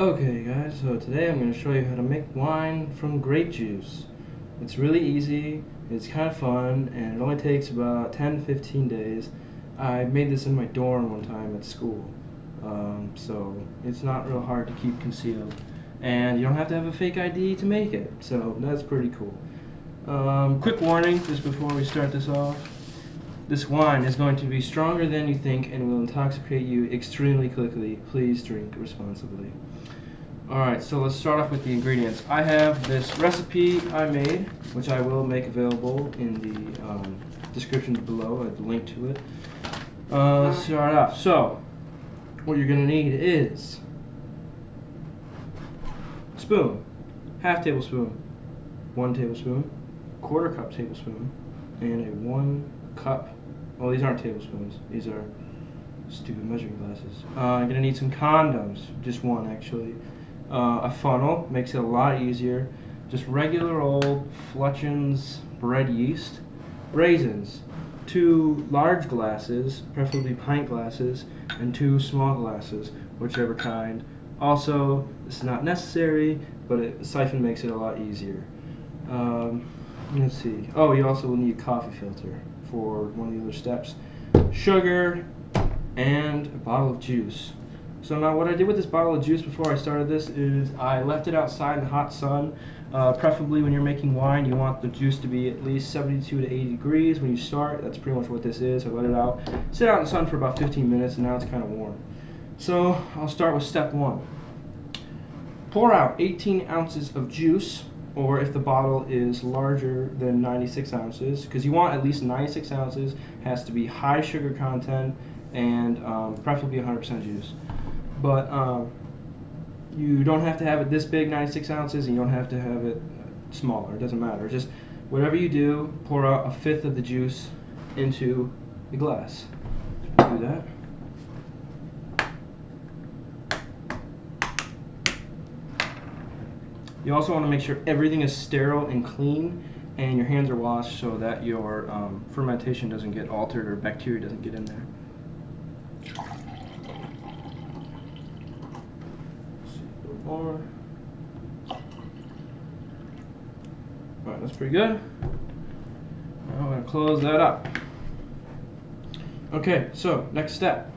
Okay guys, so today I'm going to show you how to make wine from grape juice. It's really easy, it's kind of fun, and it only takes about 10-15 days. I made this in my dorm one time at school, so it's not real hard to keep concealed. And you don't have to have a fake ID to make it, so that's pretty cool. Quick warning just before we start this off. This wine is going to be stronger than you think and will intoxicate you extremely quickly. Please drink responsibly. Alright, so let's start off with the ingredients. I have this recipe I made, which I will make available in the description below. I have a link to it. Let's start off. So, what you're going to need is spoon, half tablespoon, 1 tablespoon, quarter cup tablespoon, and a 1 cup. Well, these aren't tablespoons. These are stupid measuring glasses. I'm going to need some condoms, just 1 actually. A funnel makes it a lot easier. Just regular old Fletchen's bread yeast. Raisins. 2 large glasses, preferably pint glasses, and 2 small glasses, whichever kind. Also, this is not necessary, but the siphon makes it a lot easier. Let's see. Oh, you also will need a coffee filter for one of the other steps. Sugar, and a bottle of juice. So now what I did with this bottle of juice before I started this is I left it outside in the hot sun. Preferably when you're making wine, you want the juice to be at least 72 to 80 degrees when you start. That's pretty much what this is. I let it out, sit out in the sun for about 15 minutes, and now it's kind of warm. So I'll start with step 1. Pour out 18 ounces of juice, or if the bottle is larger than 96 ounces, because you want at least 96 ounces, has to be high sugar content, and preferably 100% juice. But you don't have to have it this big, 96 ounces, and you don't have to have it smaller. It doesn't matter. Just whatever you do, pour out 1/5 of the juice into the glass. Do that. You also want to make sure everything is sterile and clean, and your hands are washed so that your fermentation doesn't get altered or bacteria doesn't get in there. More. Alright, that's pretty good. Now I'm going to close that up. Okay, so next step.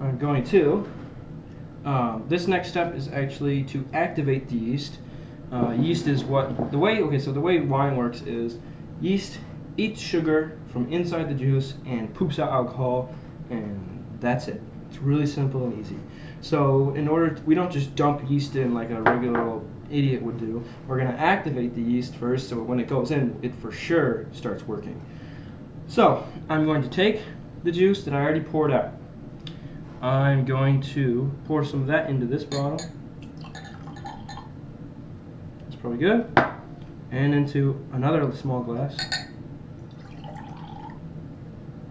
I'm going to this next step is actually to activate the yeast. Yeast is the way wine works is yeast eats sugar from inside the juice and poops out alcohol, and that's it. It's really simple and easy. So we don't just dump yeast in like a regular old idiot would do. We're going to activate the yeast first, so when it goes in, it for sure starts working. So I'm going to take the juice that I already poured out. I'm going to pour some of that into this bottle. That's probably good. And into another small glass.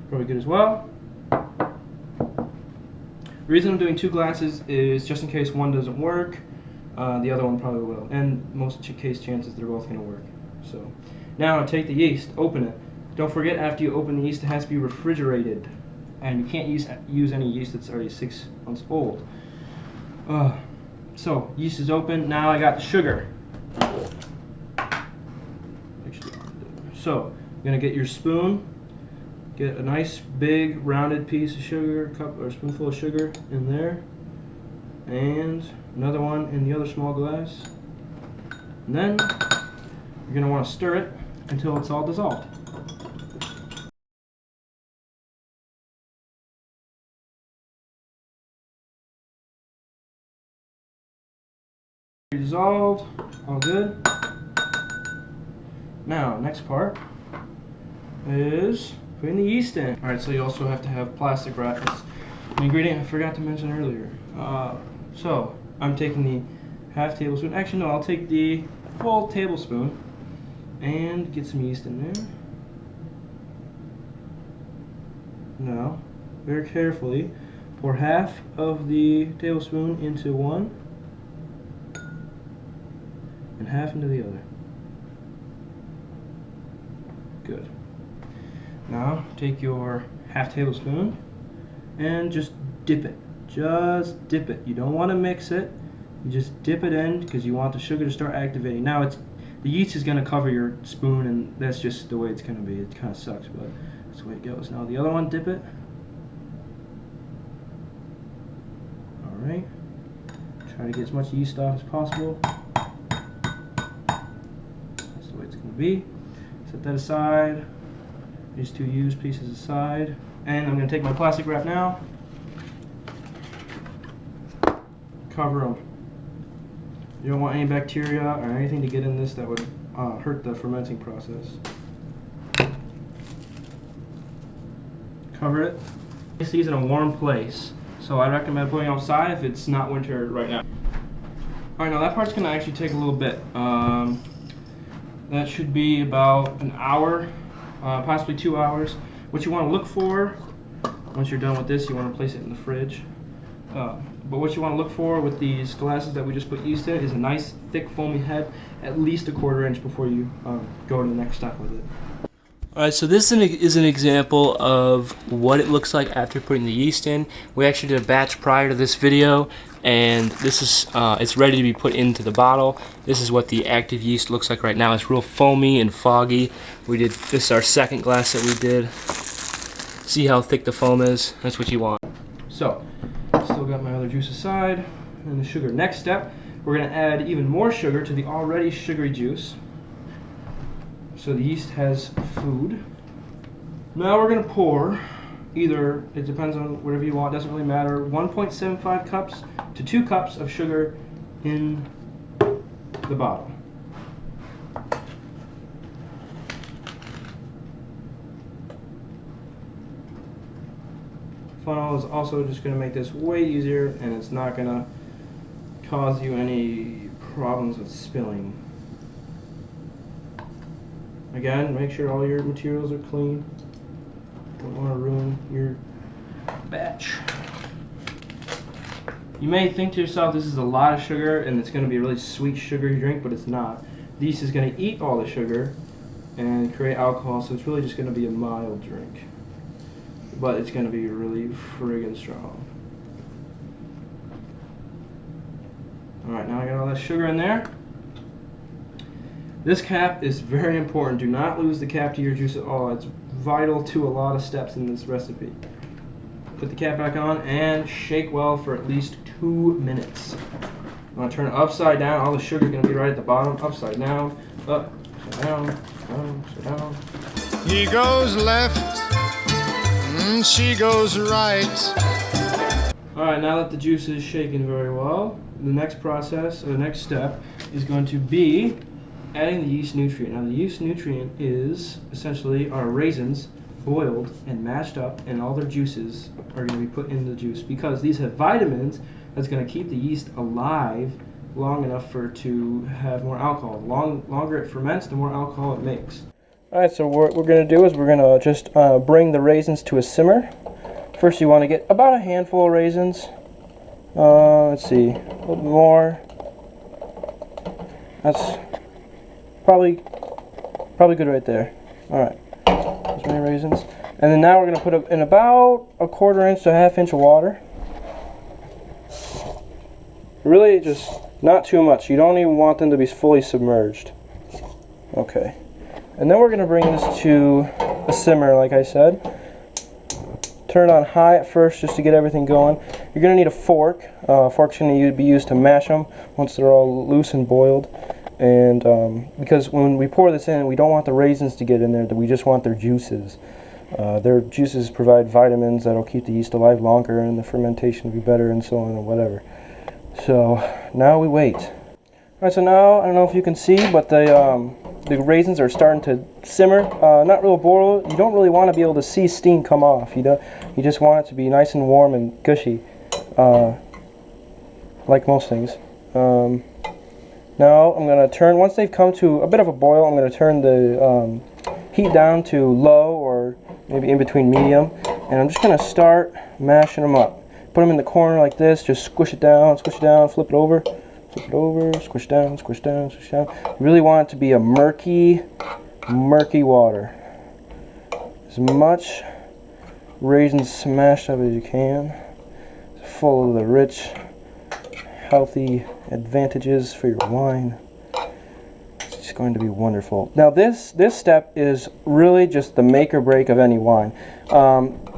Probably good as well. The reason I'm doing 2 glasses is just in case one doesn't work, the other one probably will. And most case chances they're both going to work. So now I take the yeast, open it. Don't forget, after you open the yeast, it has to be refrigerated. And you can't use any yeast that's already 6 months old. So yeast is open. Now I got the sugar. So you're gonna get your spoon. Get a nice big rounded piece of sugar, cup or spoonful of sugar in there, and another one in the other small glass. And then you're gonna want to stir it until it's all dissolved. Dissolved, all good. Now, next part is putting the yeast in. Alright, so you also have to have plastic wrap. It's an ingredient I forgot to mention earlier. So, I'm taking the half tablespoon. Actually, no, I'll take the full tablespoon and get some yeast in there. Now, very carefully, pour half of the tablespoon into one and half into the other. Good. Now take your half tablespoon and just dip it. Just dip it. You don't want to mix it. You just dip it in because you want the sugar to start activating. Now the yeast is going to cover your spoon, and that's just the way it's going to be. It kind of sucks, but that's the way it goes. Now the other one, dip it. Alright. Try to get as much yeast off as possible. That's the way it's going to be. Set that aside. These two used pieces aside. And I'm going to take my plastic wrap now. Cover them. You don't want any bacteria or anything to get in this that would hurt the fermenting process. Cover it. Place these in a warm place. So I recommend putting them outside if it's not winter right now. Alright, now that part's going to actually take a little bit. That should be about an hour, possibly 2 hours. What you want to look for, once you're done with this, you want to place it in the fridge. But what you want to look for with these glasses that we just put yeast in is a nice, thick, foamy head, at least 1/4 inch before you go to the next step with it. Alright, so this is an example of what it looks like after putting the yeast in. We actually did a batch prior to this video, and this is it's ready to be put into the bottle. This is what the active yeast looks like right now. It's real foamy and foggy. This is our second glass that we did. See how thick the foam is? That's what you want. So, still got my other juice aside, and the sugar. Next step, we're going to add even more sugar to the already sugary juice. So the yeast has food. Now we're going to pour, either, it depends on whatever you want, doesn't really matter, 1.75 cups to 2 cups of sugar in the bottle. Funnel is also just going to make this way easier, and it's not going to cause you any problems with spilling. Again, make sure all your materials are clean. Don't want to ruin your batch. You may think to yourself this is a lot of sugar and it's going to be a really sweet sugary drink, but it's not. The yeast is going to eat all the sugar and create alcohol, so it's really just going to be a mild drink. But it's going to be really friggin' strong. Alright, now I got all that sugar in there. This cap is very important. Do not lose the cap to your juice at all. It's vital to a lot of steps in this recipe. Put the cap back on and shake well for at least 2 minutes. I'm going to turn it upside down. All the sugar is going to be right at the bottom. Upside down, up, upside down, down, upside down. He goes left, she goes right. Alright, now that the juice is shaken very well, the next process, or the next step, is going to be adding the yeast nutrient. Now the yeast nutrient is essentially our raisins boiled and mashed up, and all their juices are going to be put in the juice because these have vitamins that's going to keep the yeast alive long enough for it to have more alcohol. The longer it ferments, the more alcohol it makes. Alright, so what we're going to do is we're going to just bring the raisins to a simmer. First you want to get about a handful of raisins. Let's see, a little bit more. That's probably good right there. Alright, those many raisins. And then now we're going to put in about 1/4 inch to 1/2 inch of water. Really just not too much. You don't even want them to be fully submerged. Okay. And then we're going to bring this to a simmer, like I said. Turn it on high at first just to get everything going. You're going to need a fork. Fork's going to be used to mash them once they're all loose and boiled. And because when we pour this in, we don't want the raisins to get in there, we just want their juices. Their juices provide vitamins that'll keep the yeast alive longer and the fermentation will be better and so on and whatever. So now we wait. Alright, so now, I don't know if you can see, but the raisins are starting to simmer. Not real boil. You don't really want to be able to see steam come off. You just want it to be nice and warm and gushy, like most things. Now I'm going to turn, once they've come to a bit of a boil, I'm going to turn the heat down to low or maybe in between medium, and I'm just going to start mashing them up. Put them in the corner like this, just squish it down, flip it over, squish down, squish down, squish down. You really want it to be a murky water. As much raisins smashed up as you can. Full of the rich, healthy advantages for your wine. It's just going to be wonderful. Now this step is really just the make or break of any wine.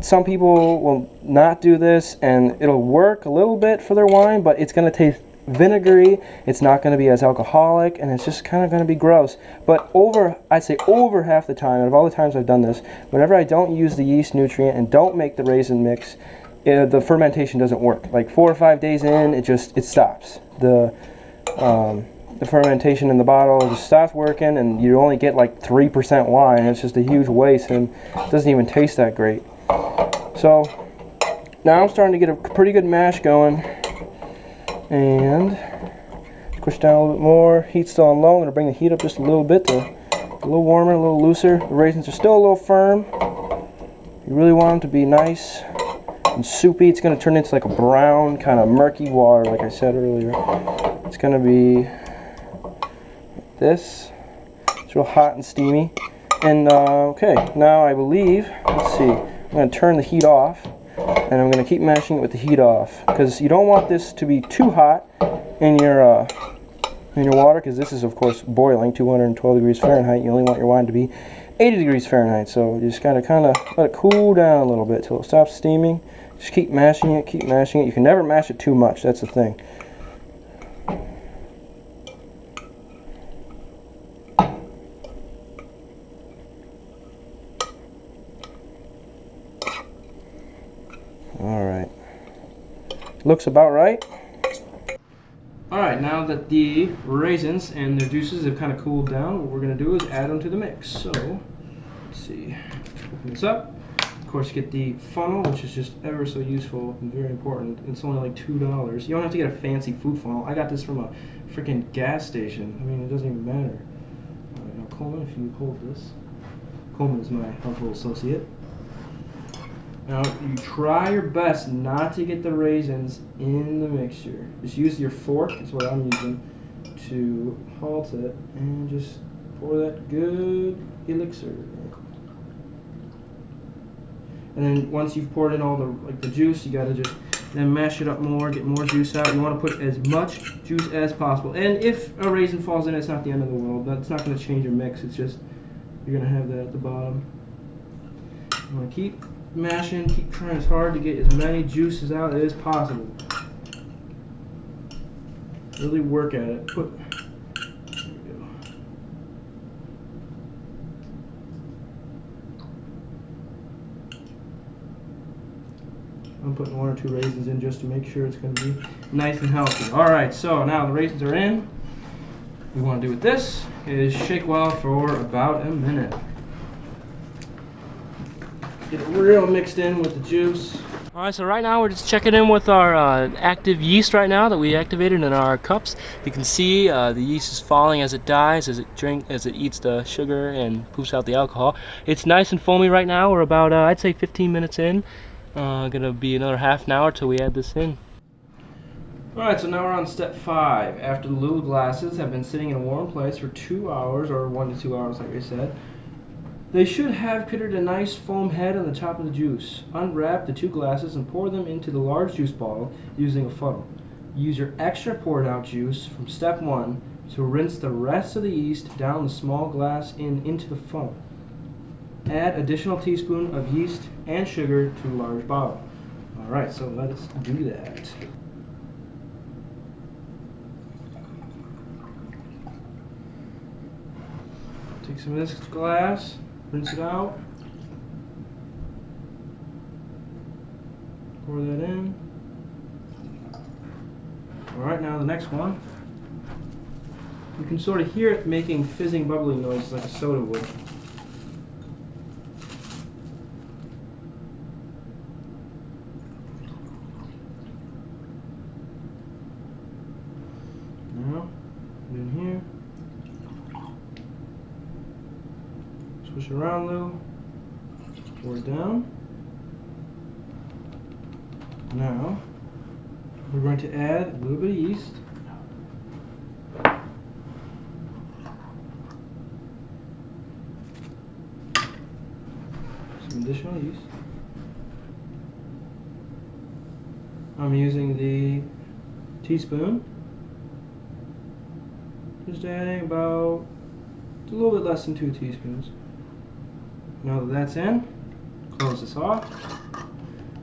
Some people will not do this and it'll work a little bit for their wine, but it's going to taste vinegary, it's not going to be as alcoholic, and it's just kind of going to be gross. But I'd say over half the time, out of all the times I've done this, whenever I don't use the yeast nutrient and don't make the raisin mix, the fermentation doesn't work. Like 4 or 5 days in, it stops. The fermentation in the bottle just stops working, and you only get like 3% wine. It's just a huge waste, and it doesn't even taste that great. So now I'm starting to get a pretty good mash going. And push down a little bit more. Heat's still on low. I'm going to bring the heat up just a little bit, a little warmer, a little looser. The raisins are still a little firm. You really want them to be nice and soupy. It's going to turn into like a brown, kind of murky water, like I said earlier. It's going to be like this. It's real hot and steamy. And okay, now I believe, let's see, I'm going to turn the heat off. And I'm going to keep mashing it with the heat off, because you don't want this to be too hot in your water, because this is of course boiling 212 degrees Fahrenheit. You only want your wine to be 80 degrees Fahrenheit, so you just gotta kind of let it cool down a little bit till it stops steaming. Just keep mashing it, keep mashing it. You can never mash it too much, that's the thing. Alright. Looks about right. Alright, now that the raisins and their juices have kind of cooled down, what we're going to do is add them to the mix. So, let's see. Open this up. Of course, get the funnel, which is just ever so useful and very important. It's only like $2. You don't have to get a fancy food funnel. I got this from a freaking gas station. I mean, it doesn't even matter. Alright, now Coleman, if you hold this. Coleman is my helpful associate. Now, you try your best not to get the raisins in the mixture. Just use your fork, is what I'm using, to halt it, and just pour that good elixir. And then once you've poured in all the juice, you gotta just then mash it up more, get more juice out. You want to put as much juice as possible. And if a raisin falls in, it's not the end of the world. That's not going to change your mix. It's just you're gonna have that at the bottom. You want to keep mashing, keep trying as hard to get as many juices out as possible. Really work at it. There we go. I'm putting 1 or 2 raisins in just to make sure it's going to be nice and healthy. Alright, so now the raisins are in. What we want to do with this is shake well for about a minute. Get it real mixed in with the juice. Alright, so right now we're just checking in with our active yeast right now that we activated in our cups. You can see the yeast is falling as it dies, as it eats the sugar and poofs out the alcohol. It's nice and foamy right now. We're about, I'd say 15 minutes in. Gonna be another half an hour till we add this in. Alright, so now we're on step 5. After the little glasses have been sitting in a warm place for 2 hours, or 1 to 2 hours like I said, they should have created a nice foam head on the top of the juice. Unwrap the 2 glasses and pour them into the large juice bottle using a funnel. Use your extra poured out juice from step 1 to rinse the rest of the yeast down the small glass into the funnel. Add additional teaspoon of yeast and sugar to the large bottle. Alright, so let us do that. Take some of this glass, rinse it out, pour that in. Alright, now the next one. You can sort of hear it making fizzing, bubbling noises like a soda would. Now, put it in here. Push it around a little, pour it down. Now, we're going to add a little bit of yeast. Some additional yeast. I'm using the teaspoon. Just adding about a little bit less than 2 teaspoons. Now that that's in, close this off.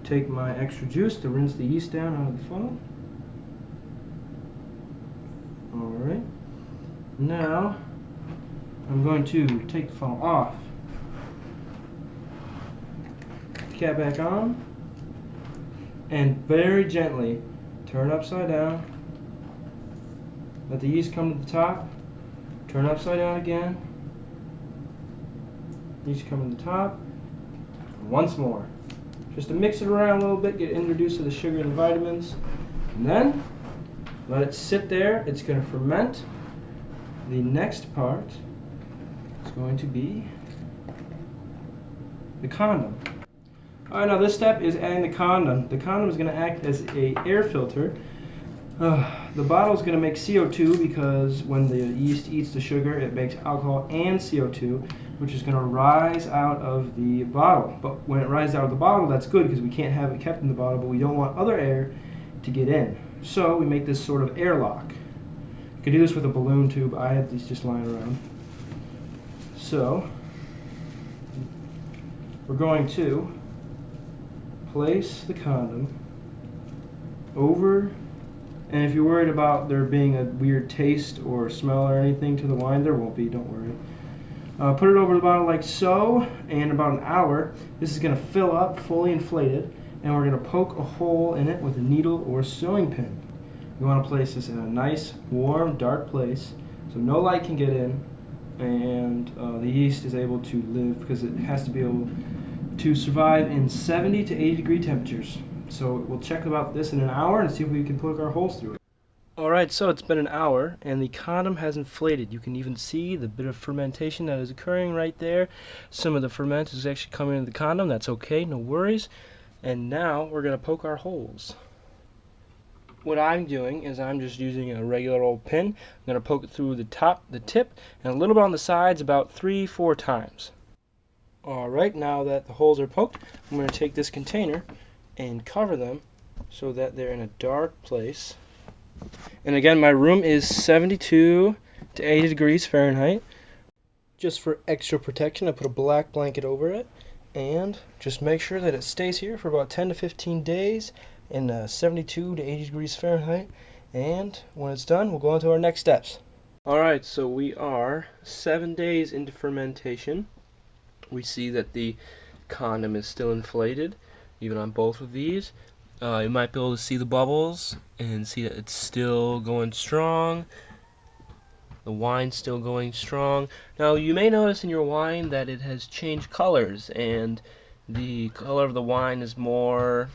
Take my extra juice to rinse the yeast down out of the funnel. Alright. Now, I'm going to take the funnel off. Put the cap back on. And very gently turn upside down. Let the yeast come to the top. Turn upside down again. Yeast come to the top. And once more. Just to mix it around a little bit, get introduced to the sugar and the vitamins. And then let it sit there. It's going to ferment. The next part is going to be the condom. Alright, now this step is adding the condom. The condom is going to act as an air filter. The bottle is going to make CO2 because when the yeast eats the sugar, it makes alcohol and CO2, which is going to rise out of the bottle. But when it rises out of the bottle, that's good because we can't have it kept in the bottle, but we don't want other air to get in. So we make this sort of airlock. You can do this with a balloon tube. I had these just lying around. So we're going to place the condom over, and if you're worried about there being a weird taste or smell or anything to the wine, there won't be, don't worry. Put it over the bottle like so, and in about an hour, this is going to fill up, fully inflated, and we're going to poke a hole in it with a needle or sewing pin. You want to place this in a nice, warm, dark place so no light can get in, and the yeast is able to live because it has to be able to survive in 70 to 80 degree temperatures. So we'll check about this in an hour and see if we can poke our holes through it. Alright, so it's been an hour and the condom has inflated. You can even see the bit of fermentation that is occurring right there. Some of the ferment is actually coming into the condom. That's okay, no worries. And now we're going to poke our holes. What I'm doing is I'm just using a regular old pin. I'm going to poke it through the top, the tip, and a little bit on the sides about 3-4 times. Alright, now that the holes are poked, I'm going to take this container and cover them so that they're in a dark place. And again, my room is 72 to 80 degrees Fahrenheit. Just for extra protection, I put a black blanket over it, and just make sure that it stays here for about 10 to 15 days in 72 to 80 degrees Fahrenheit. And when it's done, we'll go on to our next steps. Alright, so we are 7 days into fermentation. We see that the condom is still inflated, even on both of these. You might be able to see the bubbles and see that it's still going strong. The wine's still going strong. Now you may notice in your wine that it has changed colors, and the color of the wine is more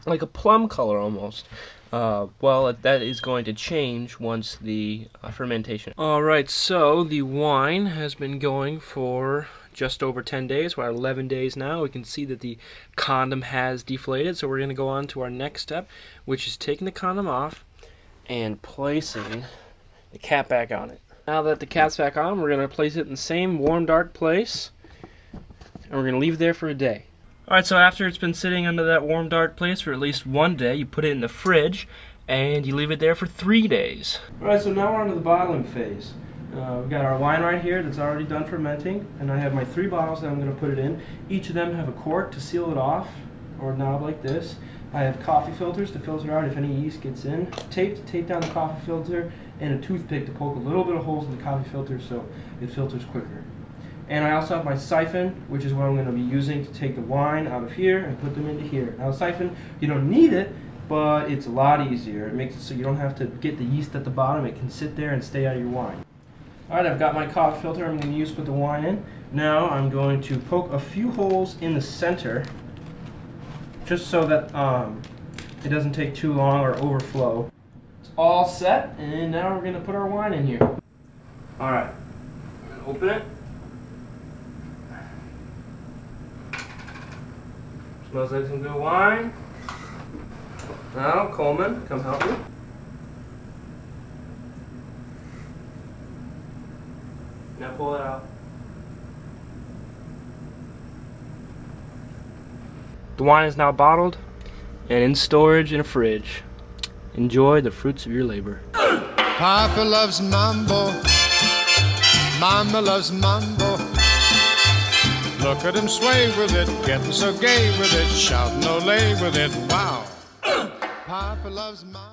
like a plum color almost. Well, that is going to change once the fermentation. Alright, so the wine has been going for just over 10 days. We're at 11 days now. We can see that the condom has deflated, so we're going to go on to our next step, which is taking the condom off and placing the cap back on it. Now that the cap's back on, we're going to place it in the same warm, dark place, and we're going to leave it there for a day. Alright, so after it's been sitting under that warm, dark place for at least 1 day, you put it in the fridge, and you leave it there for 3 days. Alright, so now we're on to the bottling phase. We've got our wine right here that's already done fermenting, and I have my 3 bottles that I'm going to put it in. Each of them have a cork to seal it off, or a knob like this. I have coffee filters to filter out if any yeast gets in. Tape to tape down the coffee filter, and a toothpick to poke a little bit of holes in the coffee filter so it filters quicker. And I also have my siphon, which is what I'm going to be using to take the wine out of here and put them into here. Now the siphon, you don't need it, but it's a lot easier. It makes it so you don't have to get the yeast at the bottom. It can sit there and stay out of your wine. Alright, I've got my coffee filter I'm going to use to put the wine in. Now I'm going to poke a few holes in the center, just so that it doesn't take too long or overflow. It's all set, and now we're going to put our wine in here. Alright, open it. Smells like some good wine. Now, Coleman, come help me. Now pull it out. The wine is now bottled and in storage in a fridge. Enjoy the fruits of your labor. Papa loves mambo, Mama loves mambo. Look at him sway with it, getting so gay with it, shouting ole with it, wow. Papa loves mambo.